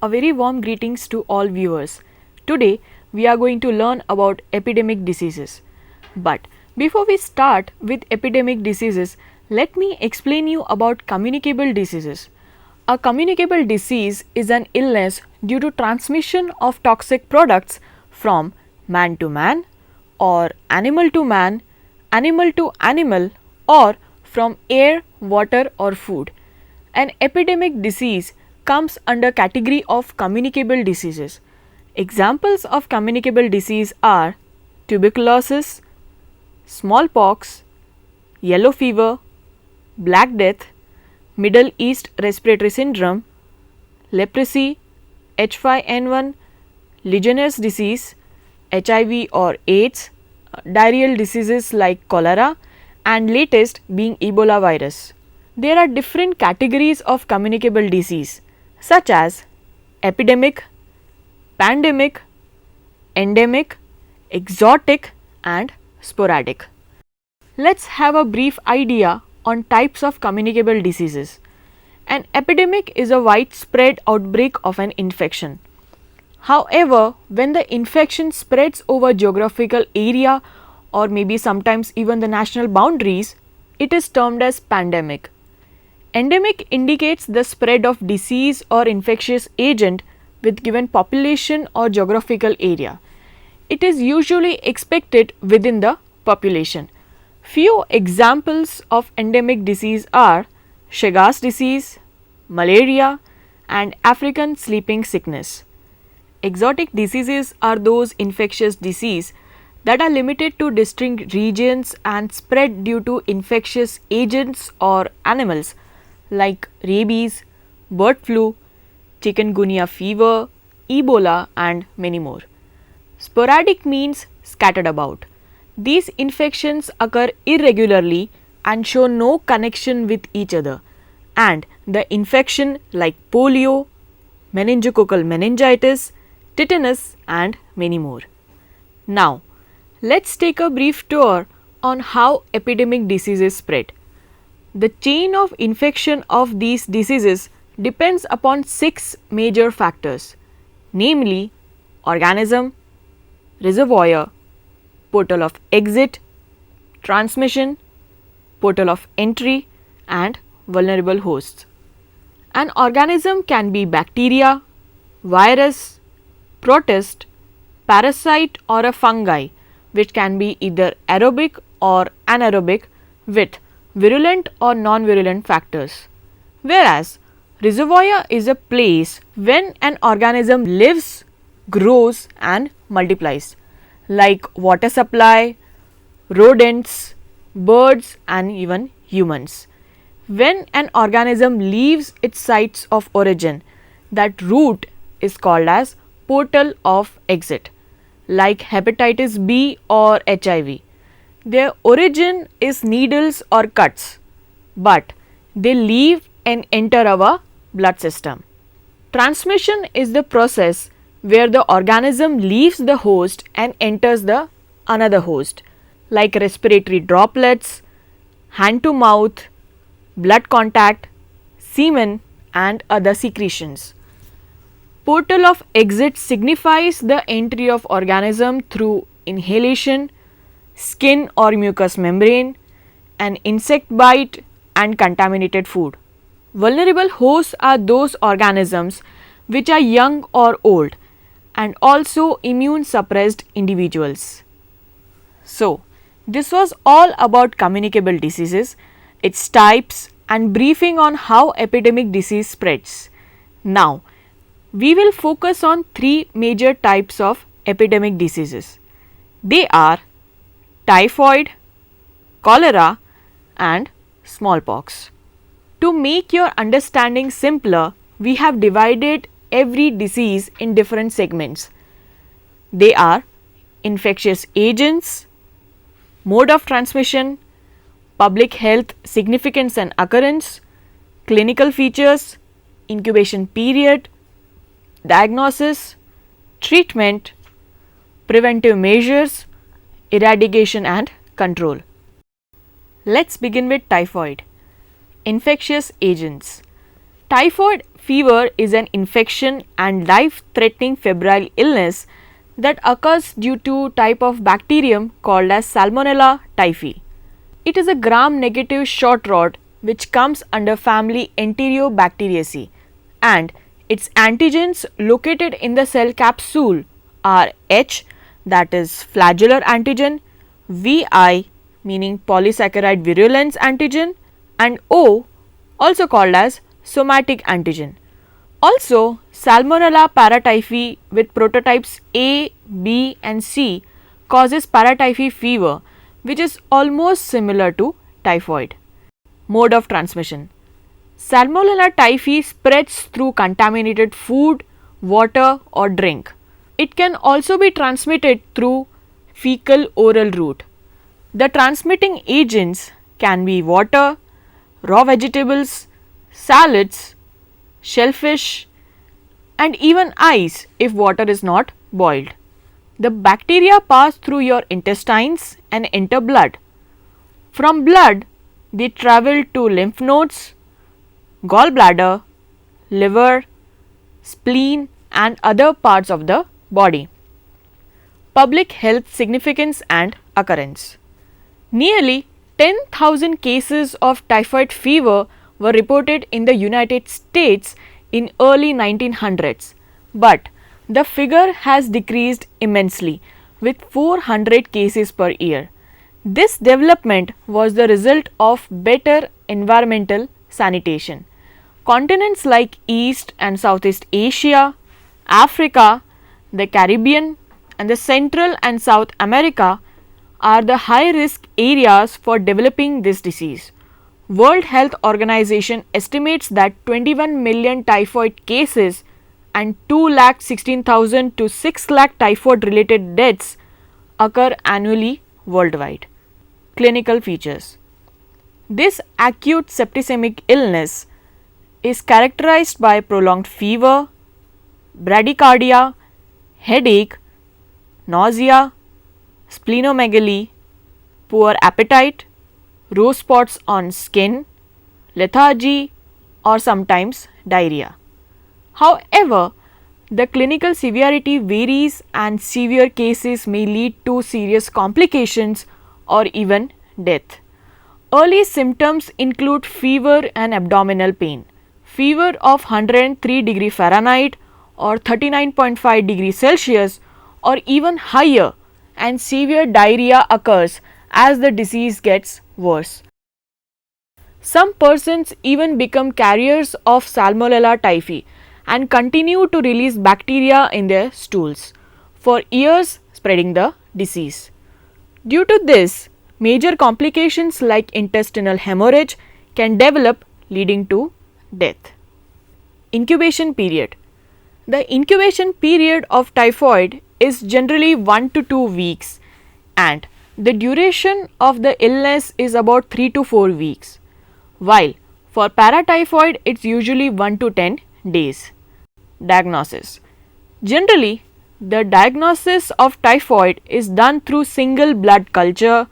A very warm greetings to all viewers. Today we are going to learn about epidemic diseases. But before we start with epidemic diseases, let me explain you about communicable diseases. A communicable disease is an illness due to transmission of toxic products from man to man or animal to man, animal to animal, or from air, water or food. An epidemic disease comes under category of communicable diseases. Examples of communicable disease are tuberculosis, smallpox, yellow fever, black death, Middle East respiratory syndrome, leprosy, H5N1, Legionnaires disease, HIV or AIDS, diarrheal diseases like cholera, and latest being Ebola virus. There are different categories of communicable disease such as epidemic, pandemic, endemic, exotic and sporadic. Let's have a brief idea on types of communicable diseases. An epidemic is a widespread outbreak of an infection. However, when the infection spreads over geographical area or maybe sometimes even the national boundaries, it is termed as pandemic. Endemic indicates the spread of disease or infectious agent with given population or geographical area. It is usually expected within the population. Few examples of endemic disease are Chagas disease, malaria and African sleeping sickness. Exotic diseases are those infectious disease that are limited to distinct regions and spread due to infectious agents or animals like rabies, bird flu, chikungunya fever, Ebola and many more. Sporadic means scattered about. These infections occur irregularly and show no connection with each other, and the infection like polio, meningococcal meningitis, tetanus and many more. Now, let's take a brief tour on how epidemic diseases spread. The chain of infection of these diseases depends upon 6 major factors, namely organism, reservoir, portal of exit, transmission, portal of entry and vulnerable hosts. An organism can be bacteria, virus, protist, parasite or a fungi, which can be either aerobic or anaerobic with virulent or non-virulent factors. Whereas reservoir is a place when an organism lives, grows and multiplies, like water supply, rodents, birds and even humans. When an organism leaves its sites of origin, that route is called as portal of exit, like hepatitis B or HIV. Their origin is needles or cuts, but they leave and enter our blood system. Transmission is the process where the organism leaves the host and enters the another host, like respiratory droplets, hand to mouth, blood contact, semen and other secretions. Portal of exit signifies the entry of organism through inhalation, skin or mucous membrane, an insect bite and contaminated food. Vulnerable hosts are those organisms which are young or old and also immune suppressed individuals. So, this was all about communicable diseases, its types and briefing on how epidemic disease spreads. Now, we will focus on 3 major types of epidemic diseases. They are typhoid, cholera and smallpox. To make your understanding simpler, we have divided every disease in different segments. They are infectious agents, mode of transmission, public health significance and occurrence, clinical features, incubation period, diagnosis, treatment, preventive measures, eradication and control. Let's begin with typhoid. Infectious agents. Typhoid fever is an infection and life-threatening febrile illness that occurs due to type of bacterium called as Salmonella typhi. It is a gram-negative short rot which comes under family Enterobacteriaceae, and its antigens located in the cell capsule are H, that is flagellar antigen, VI meaning polysaccharide virulence antigen, and O, also called as somatic antigen. Also, Salmonella paratyphi with prototypes A, B and C causes paratyphi fever, which is almost similar to typhoid. Mode of transmission: Salmonella typhi spreads through contaminated food, water or drink. It can also be transmitted through fecal oral route. The transmitting agents can be water, raw vegetables, salads, shellfish and even ice if water is not boiled. The bacteria pass through your intestines and enter blood. From blood, they travel to lymph nodes, gallbladder, liver, spleen and other parts of the body. Public health significance and occurrence: Nearly 10,000 cases of typhoid fever were reported in the United States in early 1900s, but the figure has decreased immensely with 400 cases per year. This development was the result of better environmental sanitation. Continents like East and Southeast Asia, Africa, the Caribbean and the Central and South America are the high risk areas for developing this disease. World Health Organization estimates that 21 million typhoid cases and 2,16,000 to 6 lakh typhoid related deaths occur annually worldwide. Clinical features: This acute septicemic illness is characterized by prolonged fever, bradycardia, headache, nausea, splenomegaly, poor appetite, rose spots on skin, lethargy or sometimes diarrhea. However, the clinical severity varies and severe cases may lead to serious complications or even death. Early symptoms include fever and abdominal pain, fever of 103 degree Fahrenheit or 39.5 degree Celsius or even higher, and severe diarrhea occurs as the disease gets worse. Some persons even become carriers of Salmonella typhi and continue to release bacteria in their stools, for years spreading the disease. Due to this, major complications like intestinal hemorrhage can develop, leading to death. Incubation period: The incubation period of typhoid is generally 1 to 2 weeks and the duration of the illness is about 3 to 4 weeks, while for paratyphoid it's usually 1 to 10 days. Diagnosis: Generally, the diagnosis of typhoid is done through single blood culture,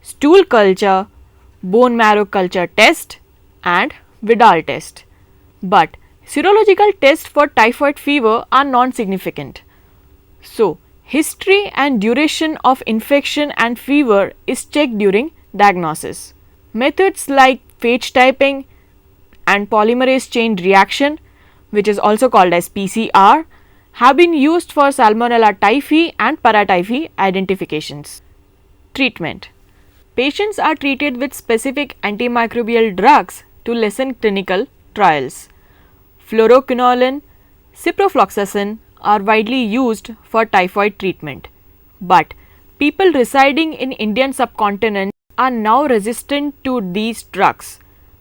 stool culture, bone marrow culture test and Vidal test. But serological tests for typhoid fever are non-significant. So, history and duration of infection and fever is checked during diagnosis. Methods like phage typing and polymerase chain reaction, which is also called as PCR, have been used for Salmonella typhi and paratyphi identifications. Treatment: Patients are treated with specific antimicrobial drugs to lessen clinical trials. Fluoroquinolone, ciprofloxacin are widely used for typhoid treatment, but people residing in Indian subcontinent are now resistant to these drugs.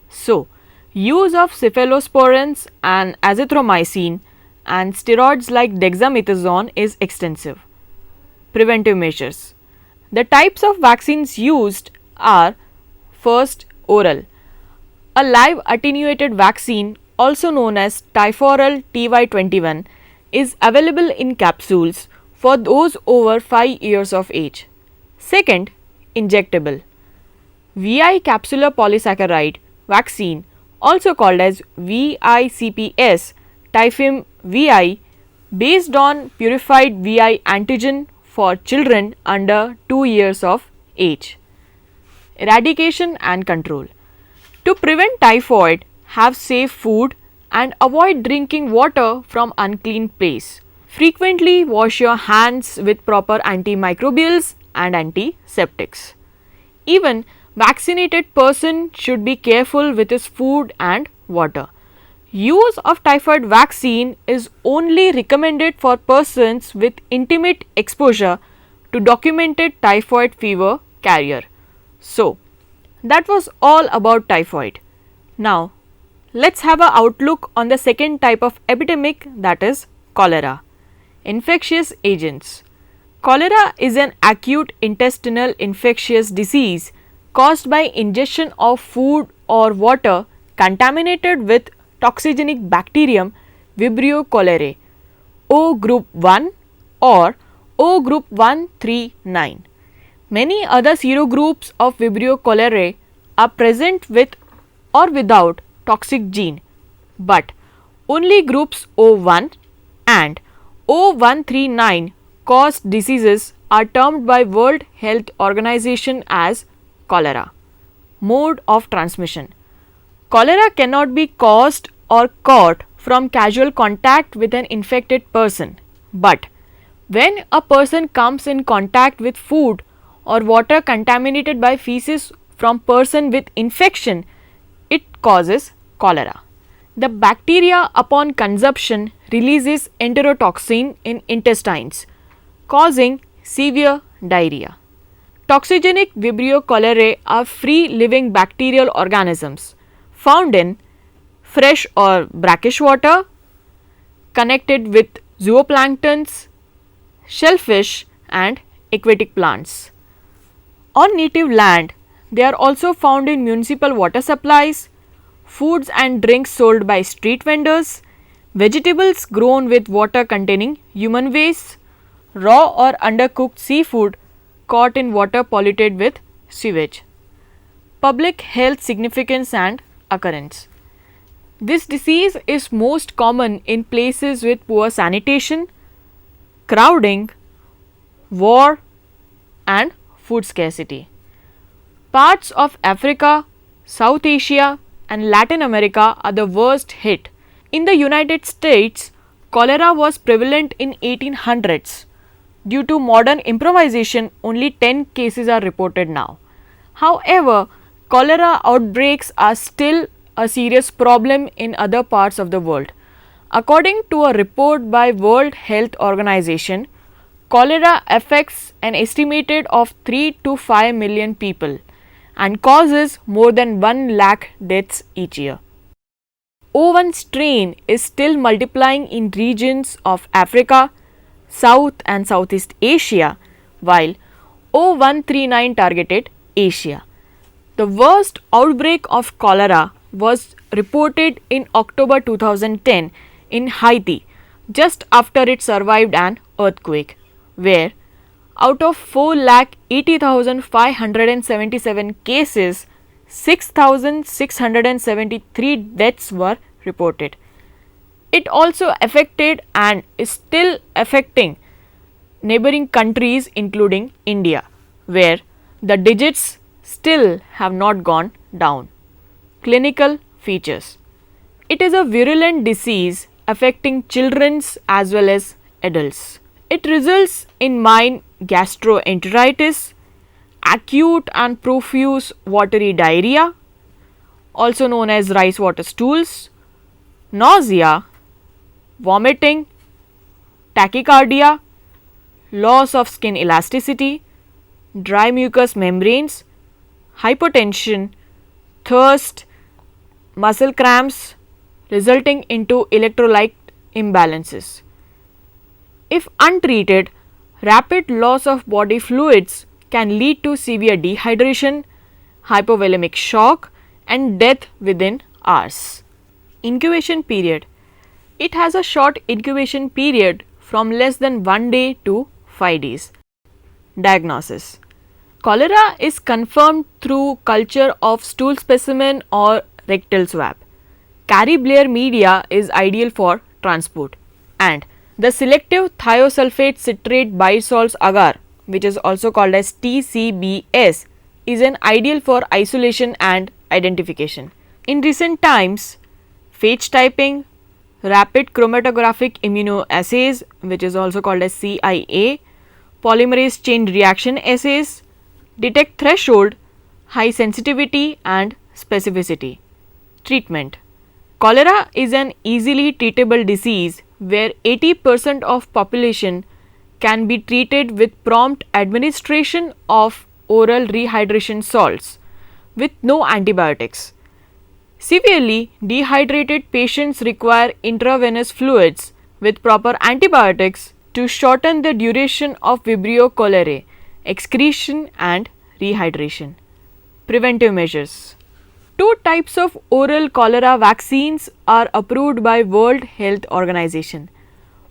So, use of cephalosporins and azithromycin and steroids like dexamethasone is extensive. Preventive measures: The types of vaccines used are: First, oral. A live attenuated vaccine, also known as Typhoral TY21, is available in capsules for those over 5 years of age. Second, injectable. VI capsular polysaccharide vaccine, also called as VICPS, Typhim VI, based on purified VI antigen for children under 2 years of age. Eradication and control. To prevent typhoid, have safe food and avoid drinking water from unclean place. Frequently wash your hands with proper antimicrobials and antiseptics. Even vaccinated person should be careful with his food and water. Use of typhoid vaccine is only recommended for persons with intimate exposure to documented typhoid fever carrier. So, that was all about typhoid. Now, let's have an outlook on the second type of epidemic, that is cholera. Infectious agents. Cholera is an acute intestinal infectious disease caused by ingestion of food or water contaminated with toxigenic bacterium Vibrio cholerae, O group 1 or O group 139. Many other serogroups of Vibrio cholerae are present with or without toxic gene, but only groups O1 and O139 caused diseases are termed by World Health Organization as cholera. Mode of transmission. Cholera cannot be caused or caught from casual contact with an infected person, but when a person comes in contact with food or water contaminated by feces from person with infection, it causes cholera. The bacteria upon consumption releases enterotoxin in intestines, causing severe diarrhea. Toxigenic Vibrio cholerae are free living bacterial organisms found in fresh or brackish water, connected with zooplanktons, shellfish and aquatic plants. On native land, they are also found in municipal water supplies, foods and drinks sold by street vendors, vegetables grown with water containing human waste, raw or undercooked seafood caught in water polluted with sewage. Public health significance and occurrence. This disease is most common in places with poor sanitation, crowding, war and food scarcity. Parts of Africa, South Asia and Latin America are the worst hit. In the United States, cholera was prevalent in 1800s. Due to modern improvisation, only 10 cases are reported now. However, cholera outbreaks are still a serious problem in other parts of the world. According to a report by World Health Organization, cholera affects an estimated of 3 to 5 million people and causes more than 1 lakh deaths each year. O1 strain is still multiplying in regions of Africa, South and Southeast Asia, while O139 targeted Asia. The worst outbreak of cholera was reported in October 2010 in Haiti, just after it survived an earthquake, where out of 4,80,577 cases, 6,673 deaths were reported. It also affected and is still affecting neighboring countries including India, where the digits still have not gone down. Clinical features. It is a virulent disease affecting children as well as adults. It results in mild gastroenteritis, acute and profuse watery diarrhea, also known as rice water stools, nausea, vomiting, tachycardia, loss of skin elasticity, dry mucous membranes, hypotension, thirst, muscle cramps, resulting into electrolyte imbalances. If untreated, rapid loss of body fluids can lead to severe dehydration, hypovolemic shock and death within hours. Incubation period. It has a short incubation period from less than 1 day to 5 days. Diagnosis. Cholera is confirmed through culture of stool specimen or rectal swab. Carry-Blair media is ideal for transport, and the selective thiosulfate citrate biosalts agar, which is also called as TCBS, is an ideal for isolation and identification. In recent times, phage typing, rapid chromatographic immunoassays, which is also called as CIA, polymerase chain reaction assays, detect threshold, high sensitivity and specificity. Treatment. Cholera is an easily treatable disease where 80% of population can be treated with prompt administration of oral rehydration salts with no antibiotics. Severely dehydrated patients require intravenous fluids with proper antibiotics to shorten the duration of Vibrio cholerae, excretion and rehydration. Preventive measures. Two types of oral cholera vaccines are approved by World Health Organization.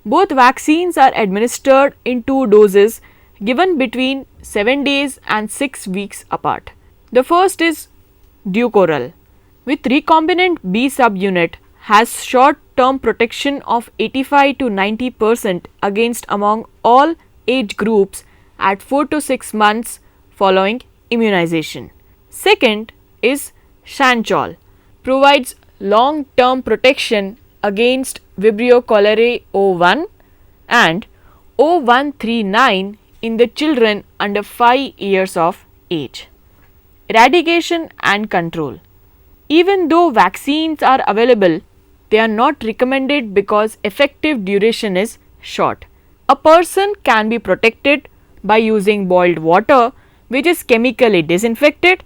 Both vaccines are administered in 2 doses given between 7 days and 6 weeks apart. The first is Dukoral, with recombinant B subunit, has short term protection of 85 to 90% against among all age groups at 4 to 6 months following immunization. Second is Shanchol, provides long term protection against Vibrio cholerae O1 and O139 in the children under 5 years of age. Eradication and control. Even though vaccines are available, they are not recommended because effective duration is short. A person can be protected by using boiled water, which is chemically disinfected,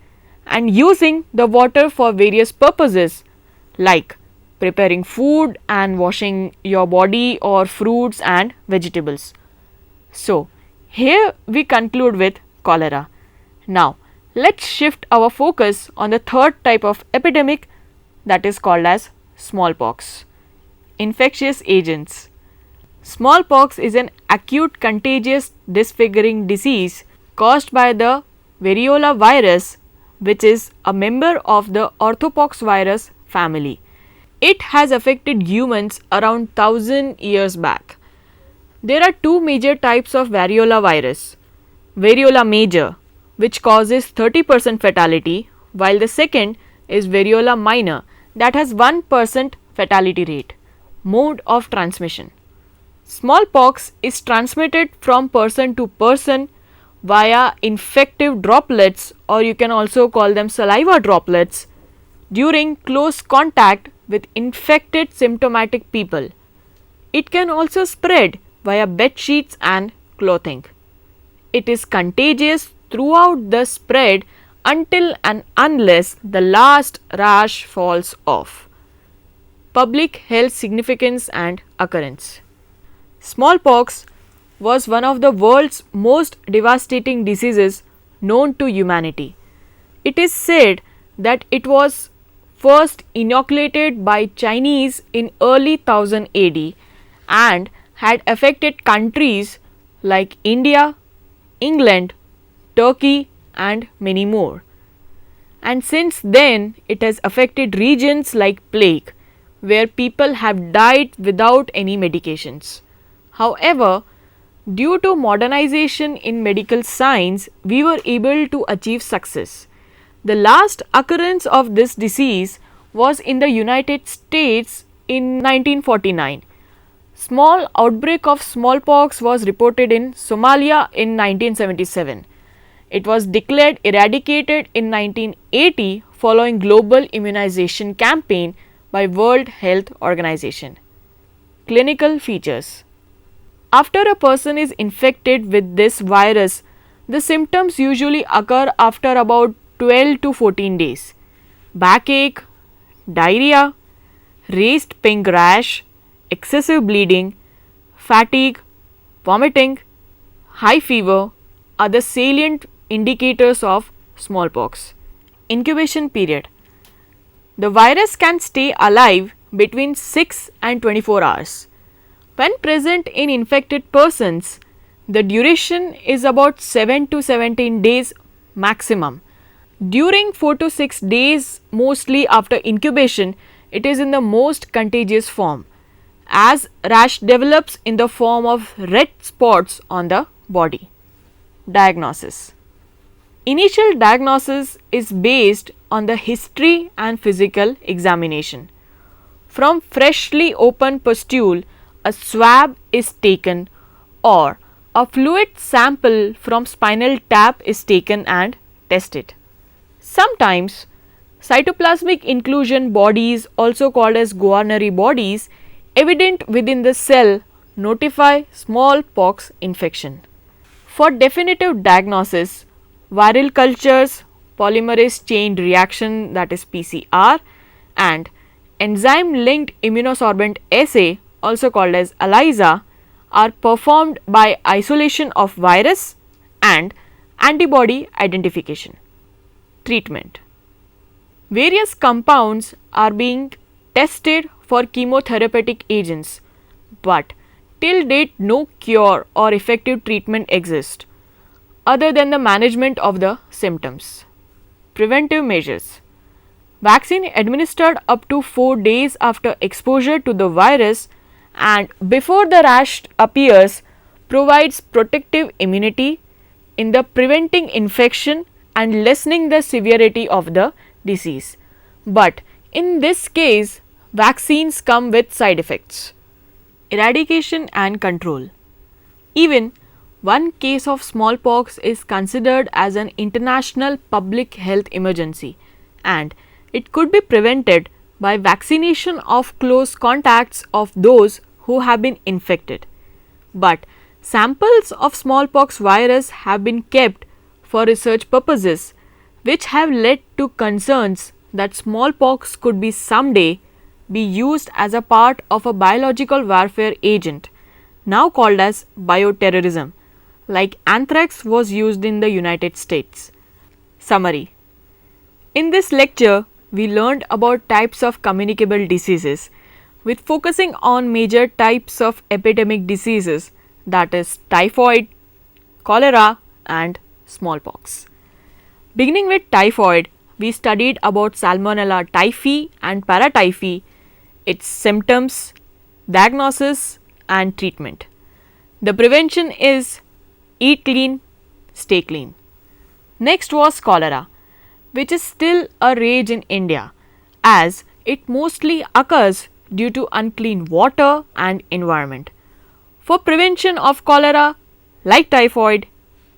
and using the water for various purposes like preparing food and washing your body or fruits and vegetables. So, here we conclude with cholera. Now, let's shift our focus on the third type of epidemic, that is called as smallpox. Infectious agents. Smallpox is an acute contagious disfiguring disease caused by the variola virus, which is a member of the orthopox virus family. It has affected humans around 1000 years back. There are 2 major types of variola virus. Variola major, which causes 30% fatality, while the second is variola minor, that has 1% fatality rate. Mode of transmission. Smallpox is transmitted from person to person via infective droplets, or you can also call them saliva droplets, during close contact with infected symptomatic people. It can also spread via bed sheets and clothing. It is contagious throughout the spread until and unless the last rash falls off. Public health significance and occurrence. Smallpox was one of the world's most devastating diseases known to humanity. It is said that it was first inoculated by Chinese in early 1000 AD and had affected countries like India, England, Turkey and many more. And since then it has affected regions like plague, where people have died without any medications. However, due to modernization in medical science, we were able to achieve success. The last occurrence of this disease was in the United States in 1949. Small outbreak of smallpox was reported in Somalia in 1977. It was declared eradicated in 1980 following global immunization campaign by World Health Organization. Clinical features. After a person is infected with this virus, the symptoms usually occur after about 12 to 14 days. Backache, diarrhea, raised pink rash, excessive bleeding, fatigue, vomiting, high fever are the salient indicators of smallpox. Incubation period. The virus can stay alive between 6 and 24 hours. When present in infected persons, the duration is about 7 to 17 days maximum. During 4 to 6 days, mostly after incubation, it is in the most contagious form, as rash develops in the form of red spots on the body. Diagnosis. Initial diagnosis is based on the history and physical examination. From freshly opened pustule, a swab is taken or a fluid sample from spinal tap is taken and tested. Sometimes cytoplasmic inclusion bodies, also called as Guarneri bodies, evident within the cell notify smallpox infection. For definitive diagnosis, viral cultures, polymerase chain reaction, that is PCR, and enzyme linked immunosorbent assay, also called as ELISA, are performed by isolation of virus and antibody identification. Treatment. Various compounds are being tested for chemotherapeutic agents, but till date no cure or effective treatment exists other than the management of the symptoms. Preventive measures. Vaccine administered up to 4 days after exposure to the virus and before the rash appears provides protective immunity in the preventing infection and lessening the severity of the disease. But in this case, vaccines come with side effects. Eradication and control. Even one case of smallpox is considered as an international public health emergency, and it could be prevented by vaccination of close contacts of those who have been infected. But samples of smallpox virus have been kept for research purposes, which have led to concerns that smallpox could be someday be used as a part of a biological warfare agent, now called as bioterrorism, like anthrax was used in the United States. Summary. In this lecture, we learned about types of communicable diseases, with focusing on major types of epidemic diseases, that is typhoid, cholera and smallpox. Beginning with typhoid, we studied about Salmonella typhi and paratyphi, its symptoms, diagnosis and treatment. The prevention is eat clean, stay clean. Next was cholera, which is still a rage in India, as it mostly occurs due to unclean water and environment. For prevention of cholera, like typhoid,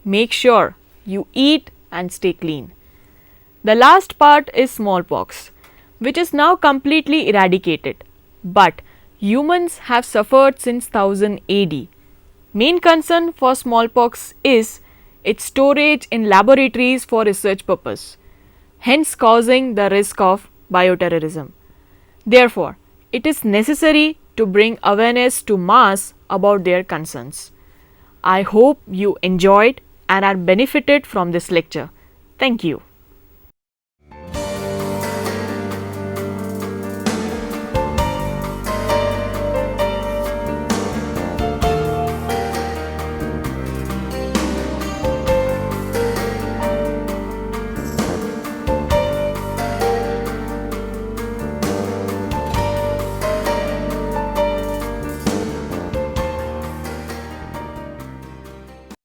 make sure you eat and stay clean. The last part is smallpox, which is now completely eradicated, but humans have suffered since 1000 AD. Main concern for smallpox is its storage in laboratories for research purpose, hence causing the risk of bioterrorism. Therefore, it is necessary to bring awareness to mass about their concerns. I hope you enjoyed and are benefited from this lecture. Thank you.